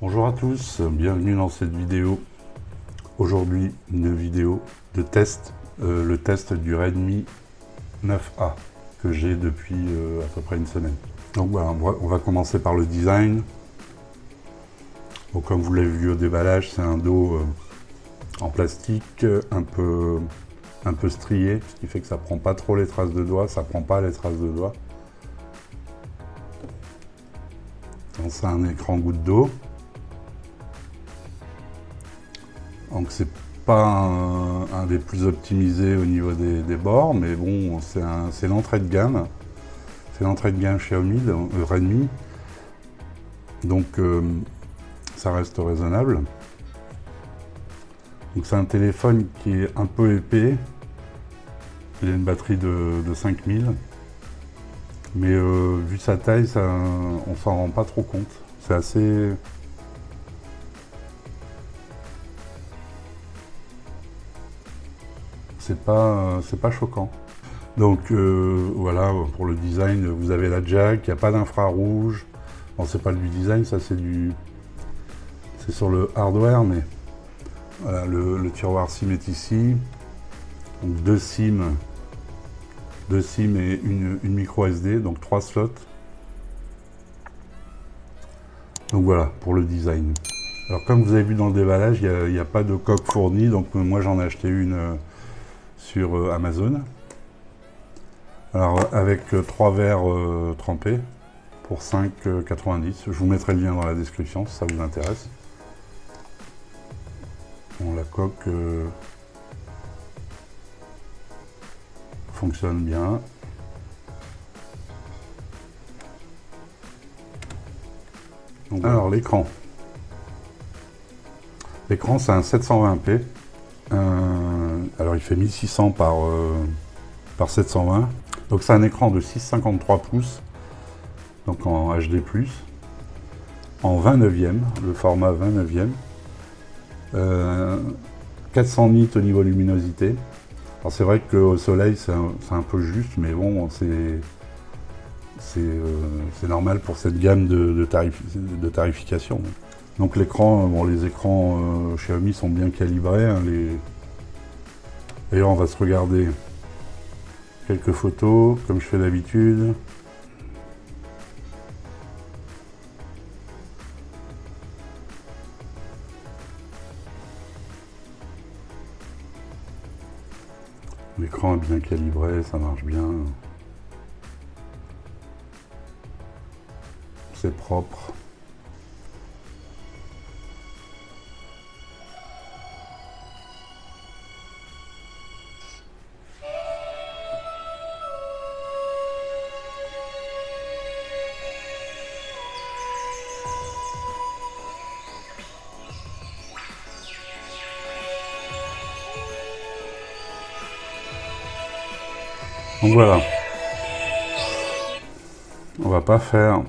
Bonjour à tous, bienvenue dans cette vidéo. Aujourd'hui, une vidéo de test, le test du Redmi 9A que j'ai depuis à peu près une semaine. Donc voilà, on va commencer par le design. Donc, comme vous l'avez vu au déballage, c'est un dos en plastique un peu strié, ce qui fait que ça prend pas trop les traces de doigts, ça prend pas les traces de doigts. Donc c'est un écran goutte d'eau. Donc c'est pas un des plus optimisés au niveau des bords, mais bon, c'est l'entrée de gamme. C'est l'entrée de gamme Xiaomi, Redmi. Donc ça reste raisonnable. Donc c'est un téléphone qui est un peu épais. Il a une batterie de 5000. Mais vu sa taille, on s'en rend pas trop compte. C'est assez... C'est pas choquant. Donc voilà, pour le design, vous avez la jack, il n'y a pas d'infrarouge. Bon, c'est pas du design, ça c'est sur le hardware, mais voilà, le tiroir SIM est ici. Donc deux SIM et une micro SD, donc 3 slots. Donc voilà, pour le design. Alors comme vous avez vu dans le déballage, il n'y a pas de coque fournie, donc moi j'en ai acheté une sur Amazon. Alors avec 3 verres trempés pour 5,90 €. Je vous mettrai le lien dans la description si ça vous intéresse. Bon, la coque fonctionne bien. Donc, alors l'écran. L'écran c'est un 720p. Alors il fait 1600 par 720. Donc c'est un écran de 6,53 pouces. Donc en HD+. En 29e, le format 29e. 400 nits au niveau luminosité. Alors c'est vrai qu'au soleil c'est un peu juste, mais bon, c'est normal pour cette gamme de tarification. Donc l'écran, bon, les écrans Xiaomi sont bien calibrés. Hein, D'ailleurs on va se regarder quelques photos, comme je fais d'habitude. L'écran est bien calibré, ça marche bien. C'est propre. Donc voilà, on va pas faire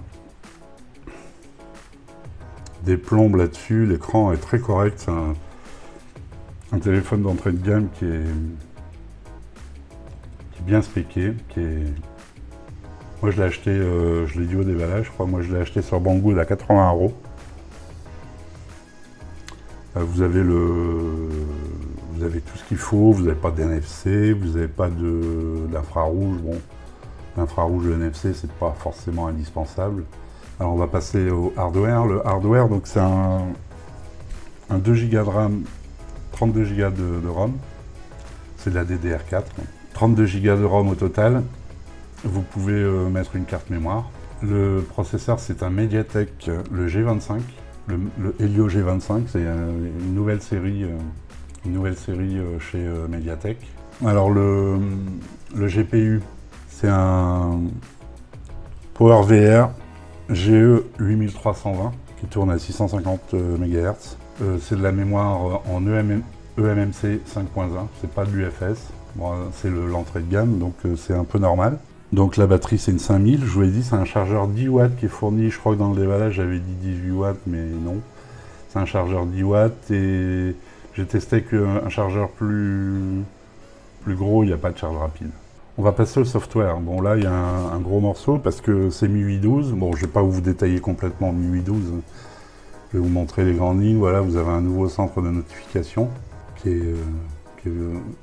des plombes là-dessus, l'écran est très correct, c'est un téléphone d'entrée de gamme qui est bien spéqué, moi je l'ai acheté, je l'ai dit au déballage, je crois, moi je l'ai acheté sur Banggood à 80 €. Vous avez tout ce qu'il faut, vous n'avez pas d'NFC, vous n'avez pas d'infrarouge. Bon, l'infrarouge et le NFC, c'est pas forcément indispensable. Alors on va passer au hardware. Le hardware, donc c'est un 2 Go de RAM, 32 Go de ROM. C'est de la DDR4. 32 Go de ROM au total. Vous pouvez mettre une carte mémoire. Le processeur, c'est un MediaTek, le G25. Le Helio G25, c'est une nouvelle série chez MediaTek. Alors le GPU, c'est un PowerVR GE 8320 qui tourne à 650 MHz. C'est de la mémoire en eMMC 5.1, c'est pas de l'UFS. Bon, c'est l'entrée de gamme, donc c'est un peu normal. Donc la batterie c'est une 5000, je vous l'ai dit, c'est un chargeur 10 watts qui est fourni, je crois que dans le déballage j'avais dit 18 watts, mais non. C'est un chargeur 10 watts et J'ai testé qu'un chargeur plus gros, il n'y a pas de charge rapide. On va passer au software. Bon, là, il y a un gros morceau parce que c'est MIUI 12. Bon, je ne vais pas vous détailler complètement MIUI 12. Je vais vous montrer les grandes lignes. Voilà, vous avez un nouveau centre de notification qui est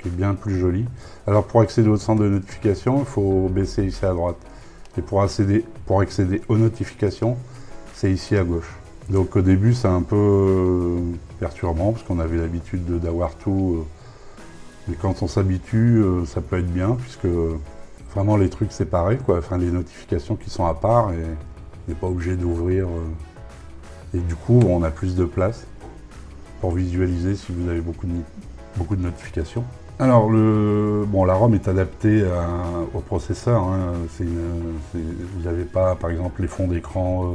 bien plus joli. Alors, pour accéder au centre de notification, il faut baisser ici à droite. Et pour accéder aux notifications, c'est ici à gauche. Donc, au début, c'est un peu perturbant parce qu'on avait l'habitude d'avoir tout. Mais quand on s'habitue, ça peut être bien, puisque vraiment les trucs séparés, quoi. Enfin, les notifications qui sont à part, et on n'est pas obligé d'ouvrir. Et du coup, on a plus de place pour visualiser si vous avez beaucoup de notifications. Alors, la ROM est adaptée au processeur. Hein. Vous n'avez pas, par exemple, les fonds d'écran,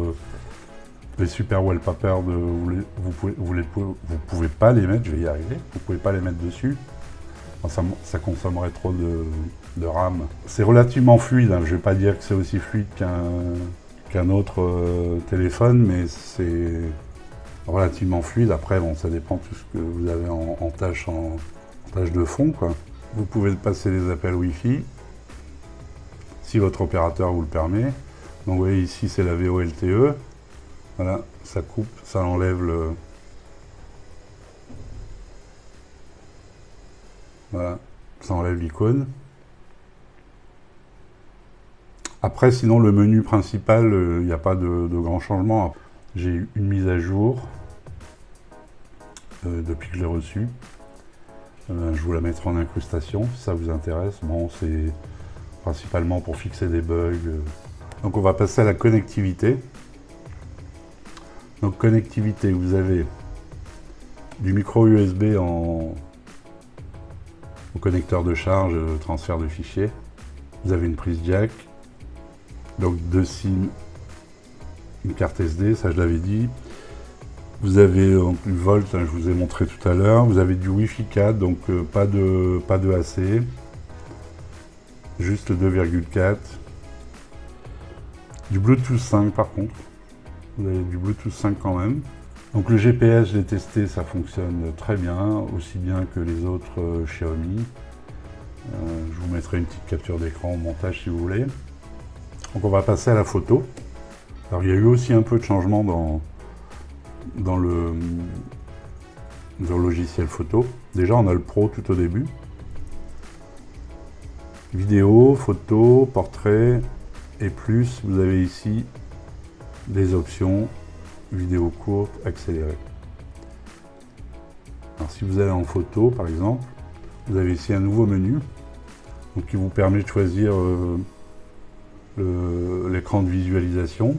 les super wallpapers, vous pouvez pas les mettre, je vais y arriver, vous pouvez pas les mettre dessus. Ça consommerait trop de RAM. C'est relativement fluide, hein. Je ne vais pas dire que c'est aussi fluide qu'un autre téléphone, mais c'est relativement fluide. Après, bon, ça dépend de tout ce que vous avez en tâche de fond, quoi. Vous pouvez passer les appels Wi-Fi, si votre opérateur vous le permet. Donc vous voyez ici, c'est la VoLTE. Voilà, ça coupe, ça enlève le... Voilà, ça enlève l'icône. Après, sinon, le menu principal, il n'y a pas de grand changement. J'ai eu une mise à jour depuis que je l'ai reçue. Je vous la mettrai en incrustation si ça vous intéresse. Bon, c'est principalement pour fixer des bugs. Donc, on va passer à la connectivité. Donc, connectivité, vous avez du micro USB au connecteur de charge, transfert de fichiers. Vous avez une prise jack, donc 2 SIM, une carte SD, ça je l'avais dit. Vous avez une Volt, hein, je vous ai montré tout à l'heure. Vous avez du Wi-Fi 4, donc pas de AC, juste 2,4. Du Bluetooth 5 par contre, vous avez du Bluetooth 5 quand même. Donc le GPS, je l'ai testé, ça fonctionne très bien, aussi bien que les autres Xiaomi. Je vous mettrai une petite capture d'écran au montage si vous voulez. Donc on va passer à la photo. Alors il y a eu aussi un peu de changement dans le logiciel photo. Déjà on a le Pro tout au début. Vidéo, photo, portrait, et plus vous avez ici des options vidéo courte, accélérée. Alors si vous allez en photo par exemple, vous avez ici un nouveau menu donc, qui vous permet de choisir l'écran de visualisation.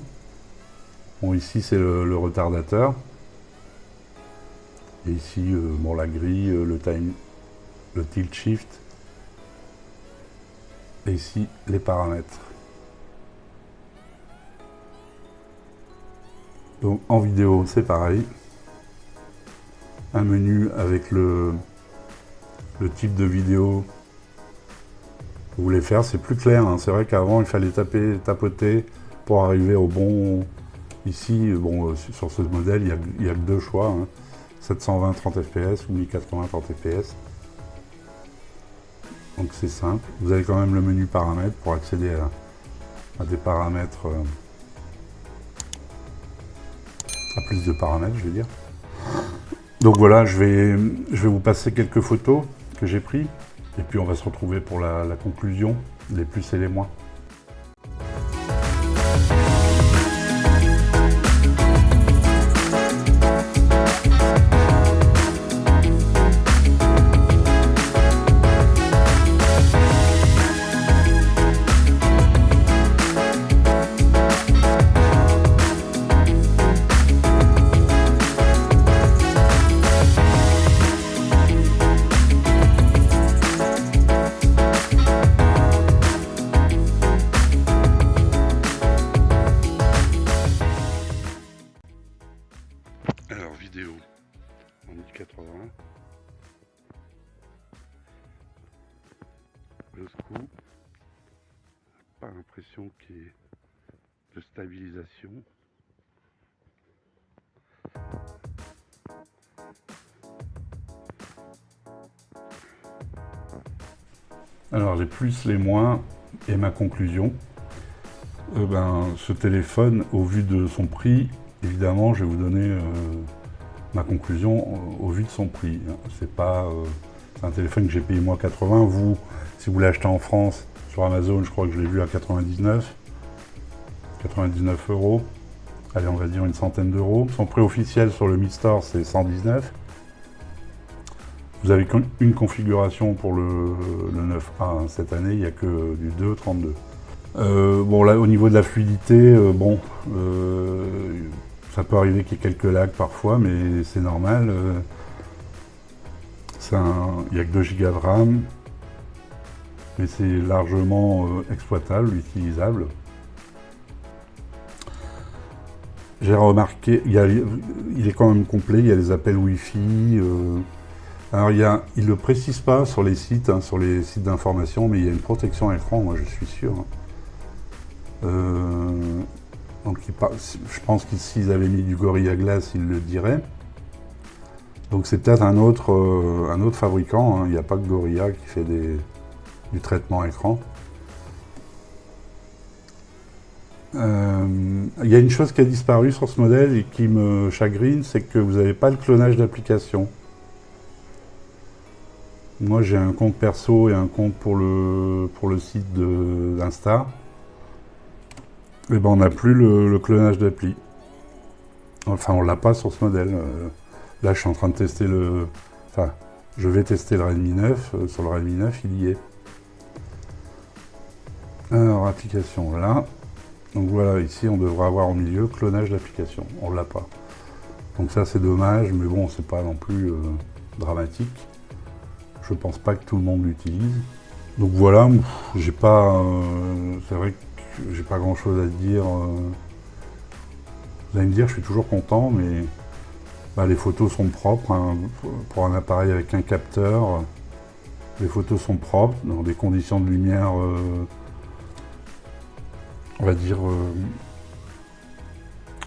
Bon, ici c'est le retardateur. Et ici, bon, la grille, le tilt shift. Et ici, les paramètres. Donc en vidéo, c'est pareil. Un menu avec le type de vidéo que vous voulez faire. C'est plus clair, hein. C'est vrai qu'avant, il fallait tapoter pour arriver au bon... Ici, bon, sur ce modèle, il y a que deux choix. Hein. 720 30 fps ou 1080 30 fps. Donc c'est simple. Vous avez quand même le menu paramètres pour accéder à des paramètres, à plus de paramètres, je veux dire. Donc voilà, je vais vous passer quelques photos que j'ai prises. Et puis on va se retrouver pour la conclusion, les plus et les moins. Alors vidéo en 1080, le scoop, pas l'impression qu'il y ait de stabilisation. Alors les plus, les moins et ma conclusion. Ce téléphone, au vu de son prix, évidemment, je vais vous donner ma conclusion au vu de son prix. C'est pas c'est un téléphone que j'ai payé moi 80. Vous, si vous l'achetez en France sur Amazon, je crois que je l'ai vu à 99 euros. Allez, on va dire une centaine d'euros. Son prix officiel sur le Mi Store, c'est 119. Vous avez qu'une configuration pour le 9A. Cette année, il n'y a que du 2.32. Bon, là, au niveau de la fluidité, ça peut arriver qu'il y ait quelques lags parfois, mais c'est normal. Il n'y a que 2 Go de RAM, mais c'est largement exploitable, utilisable. J'ai remarqué, il est quand même complet, il y a les appels Wi-Fi. Alors il ne le précise pas sur les sites, sur les sites d'information, mais il y a une protection écran, moi je suis sûr. Donc je pense que s'ils avaient mis du Gorilla Glass, ils le diraient. Donc c'est peut-être un autre fabricant, il n'y a pas que Gorilla qui fait du traitement écran. Il y a une chose qui a disparu sur ce modèle et qui me chagrine, c'est que vous n'avez pas le clonage d'application. Moi j'ai un compte perso et un compte pour le site d'Insta. Et on n'a plus le clonage d'appli. Enfin, on l'a pas sur ce modèle. Là, je suis en train de tester je vais tester le Redmi 9. Sur le Redmi 9, il y est. Alors, application, là. Donc voilà, ici, on devrait avoir au milieu clonage d'application. On l'a pas. Donc ça, c'est dommage, mais bon, c'est pas non plus dramatique. Je pense pas que tout le monde l'utilise. Donc voilà, j'ai pas... c'est vrai que j'ai pas grand chose à dire. Vous allez me dire, je suis toujours content, mais les photos sont propres. Pour un appareil avec un capteur, les photos sont propres, dans des conditions de lumière, on va dire,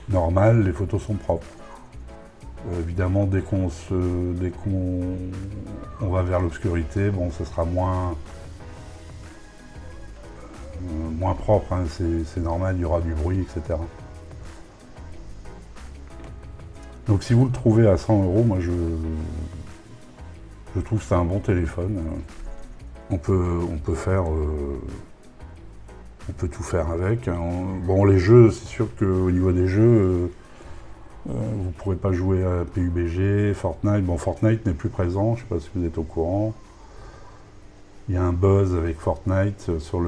normales, les photos sont propres. Évidemment, dès qu'on va vers l'obscurité, bon, ça sera moins propre, c'est normal, il y aura du bruit, etc. Donc si vous le trouvez à 100 €, moi je trouve que c'est un bon téléphone. On peut tout faire avec. Bon, les jeux, c'est sûr qu'au niveau des jeux, vous ne pourrez pas jouer à PUBG, Fortnite. Bon, Fortnite n'est plus présent, je ne sais pas si vous êtes au courant. Il y a un buzz avec Fortnite sur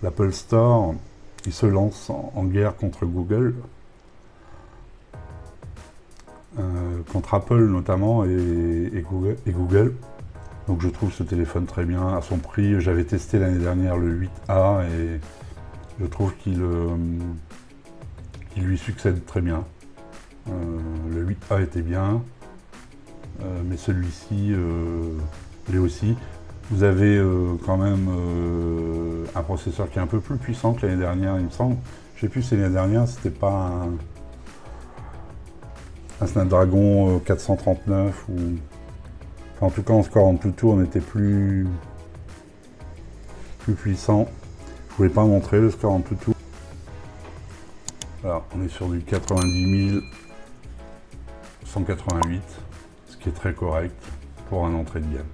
l'Apple Store. Il se lance en guerre contre Google. Contre Apple notamment et Google. Donc je trouve ce téléphone très bien à son prix. J'avais testé l'année dernière le 8A et je trouve qu'il lui succède très bien. Le 8A était bien, mais celui-ci l'est aussi. Vous avez quand même un processeur qui est un peu plus puissant que l'année dernière, il me semble. Je sais plus si l'année dernière c'était pas un Snapdragon 439 ou... Enfin, en tout cas en score en Bluetooth on était plus puissant. Je voulais pas montrer le score en Bluetooth. Alors on est sur du 90 188, ce qui est très correct pour un entrée de gamme.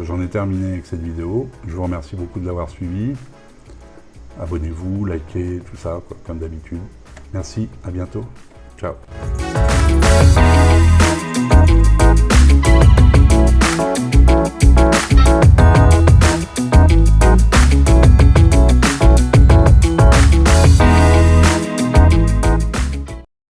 J'en ai terminé avec cette vidéo. Je vous remercie beaucoup de l'avoir suivi. Abonnez-vous, likez, tout ça, comme d'habitude. Merci, à bientôt. Ciao.